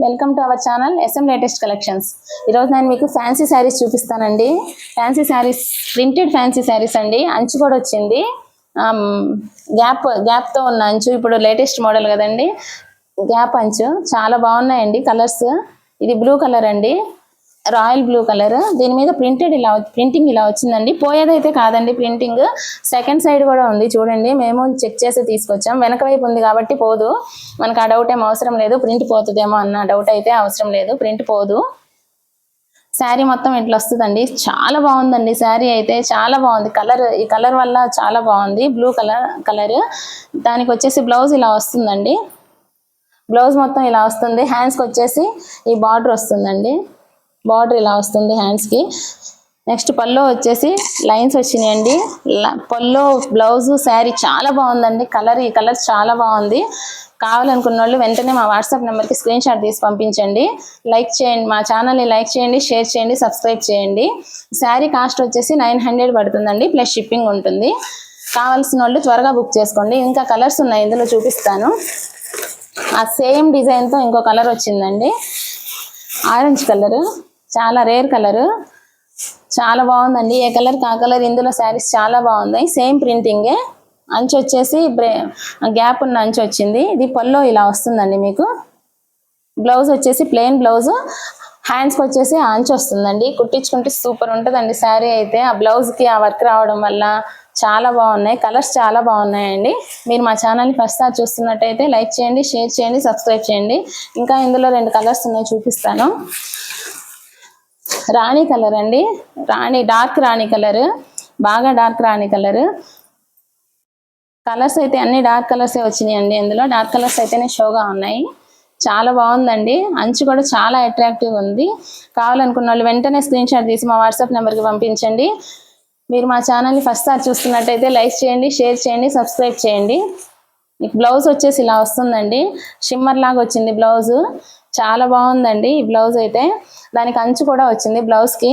Welcome to our channel SM latest collections. ఈరోజు నేను మీకు ఫ్యాన్సీ శారీస్ చూపిస్తానండి. Fancy saris, printed fancy saris అండి. అంచు కూడా వచ్చింది, గ్యాప్తో ఉన్న అంచు. ఇప్పుడు లేటెస్ట్ మోడల్ కదండి, గ్యాప్ అంచు. చాలా బాగున్నాయండి కలర్స్. ఇది బ్లూ కలర్ అండి, రాయల్ బ్లూ కలర్. దీని మీద ప్రింటింగ్ ఇలా వచ్చిందండి. పోయేదైతే కాదండి ప్రింటింగ్. సెకండ్ సైడ్ కూడా ఉంది చూడండి. మేము చెక్ చేసి తీసుకొచ్చాం. వెనక వైపు ఉంది కాబట్టి పోదు. మనకు ఆ డౌట్ ఏం అవసరం లేదు. ప్రింట్ పోతుందేమో అన్న డౌట్ అయితే అవసరం లేదు, ప్రింట్ పోదు. శారీ మొత్తం ఇట్లా వస్తుందండి. చాలా బాగుందండి శారీ అయితే, చాలా బాగుంది. ఈ కలర్ వల్ల చాలా బాగుంది. Blue colour. దానికి వచ్చేసి బ్లౌజ్ ఇలా వస్తుందండి. బ్లౌజ్ మొత్తం ఇలా వస్తుంది. హ్యాండ్స్కి వచ్చేసి ఈ బార్డర్ వస్తుందండి. బార్డర్ ఇలా వస్తుంది హ్యాండ్స్కి. నెక్స్ట్ పల్లో వచ్చేసి లైన్స్ వచ్చినాయండి. పల్లో, బ్లౌజు, శారీ చాలా బాగుందండి. ఈ కలర్ చాలా బాగుంది. కావాలనుకున్న వాళ్ళు వెంటనే మా వాట్సాప్ నెంబర్కి స్క్రీన్ షాట్ తీసి పంపించండి. లైక్ చేయండి, మా ఛానల్ని లైక్ చేయండి, షేర్ చేయండి, సబ్స్క్రైబ్ చేయండి. శారీ కాస్ట్ వచ్చేసి 900 పడుతుందండి, ప్లస్ షిప్పింగ్ ఉంటుంది. కావాల్సిన వాళ్ళు త్వరగా బుక్ చేసుకోండి. ఇంకా కలర్స్ ఉన్నాయి, ఇందులో చూపిస్తాను. ఆ సేమ్ డిజైన్తో ఇంకో కలర్ వచ్చిందండి, ఆరెంజ్ కలర్. చాలా రేర్ కలర్, చాలా బాగుందండి. ఏ కలర్ కా కలర్. ఇందులో శారీస్ చాలా బాగున్నాయి. సేమ్ ప్రింటింగే. అంచు వచ్చేసి గ్యాప్ ఉన్న అంచు వచ్చింది. ఇది పల్లో ఇలా వస్తుందండి మీకు. బ్లౌజ్ వచ్చేసి ప్లెయిన్ బ్లౌజ్. హ్యాండ్స్కి వచ్చేసి ఆ అంచు వస్తుందండి. కుట్టించుకుంటే సూపర్ ఉంటుందండి శారీ అయితే. ఆ బ్లౌజ్కి ఆ వర్క్ రావడం వల్ల చాలా బాగున్నాయి. కలర్స్ చాలా బాగున్నాయండి. మీరు మా ఛానల్ని ఫస్ట్ సారి చూస్తున్నట్టయితే లైక్ చేయండి, షేర్ చేయండి, సబ్స్క్రైబ్ చేయండి. ఇంకా ఇందులో 2 కలర్స్ ఉన్నాయి, చూపిస్తాను. రాణి కలర్ అండి, డార్క్ రాణి కలర్, బాగా డార్క్ రాణి కలర్. కలర్స్ అయితే అన్ని డార్క్ కలర్సే వచ్చినాయండి. ఇందులో డార్క్ కలర్స్ అయితేనే షోగా ఉన్నాయి. చాలా బాగుందండి. అంచు కూడా చాలా అట్రాక్టివ్ ఉంది. కావాలనుకున్న వాళ్ళు వెంటనే స్క్రీన్ షాట్ తీసి మా వాట్సాప్ నెంబర్కి పంపించండి. మీరు మా ఛానల్ని ఫస్ట్ సారి చూస్తున్నట్టయితే లైక్ చేయండి, షేర్ చేయండి, సబ్స్క్రైబ్ చేయండి. మీకు బ్లౌజ్ వచ్చేసి ఇలా వస్తుందండి. షిమ్మర్ లాగా వచ్చింది బ్లౌజు. చాలా బాగుందండి ఈ బ్లౌజ్ అయితే. దానికి అంచు కూడా వచ్చింది బ్లౌజ్కి.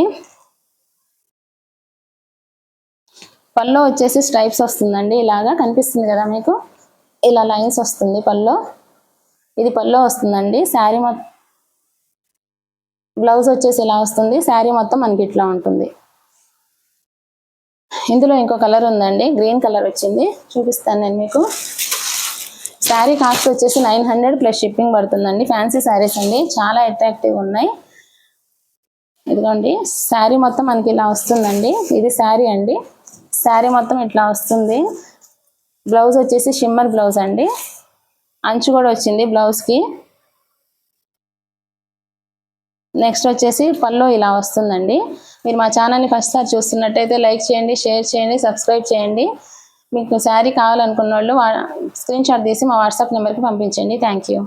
పల్లో వచ్చేసి స్ట్రైప్స్ వస్తుందండి. ఇలాగా కనిపిస్తుంది కదా మీకు, ఇలా లైన్స్ వస్తుంది పల్లో. ఇది పల్లో వస్తుందండి. శారీ బ్లౌజ్ వచ్చేసి ఇలా వస్తుంది. శారీ మొత్తం మనకి ఇట్లా ఉంటుంది. ఇందులో ఇంకో కలర్ ఉందండి, గ్రీన్ కలర్ వచ్చింది, చూపిస్తాను నేను మీకు. శారీ కాస్ట్ వచ్చేసి 900 ప్లస్ షిప్పింగ్ పడుతుందండి. ఫ్యాన్సీ శారీస్ అండి, చాలా అట్రాక్టివ్ ఉన్నాయి. ఇదిగోండి శారీ మొత్తం మనకి ఇలా వస్తుందండి. ఇది శారీ అండి. శారీ మొత్తం ఇట్లా వస్తుంది. బ్లౌజ్ వచ్చేసి షిమ్మర్ బ్లౌజ్ అండి. అంచు కూడా వచ్చింది బ్లౌజ్కి. నెక్స్ట్ వచ్చేసి పల్లో ఇలా వస్తుందండి. మీరు మా ఛానల్ని ఫస్ట్ సారి చూస్తున్నట్టయితే లైక్ చేయండి, షేర్ చేయండి, సబ్స్క్రైబ్ చేయండి. మీకు శారీ కావాలనుకున్న వాళ్ళు స్క్రీన్ షాట్ తీసి మా వాట్సాప్ నెంబర్కి పంపించండి. Thank you.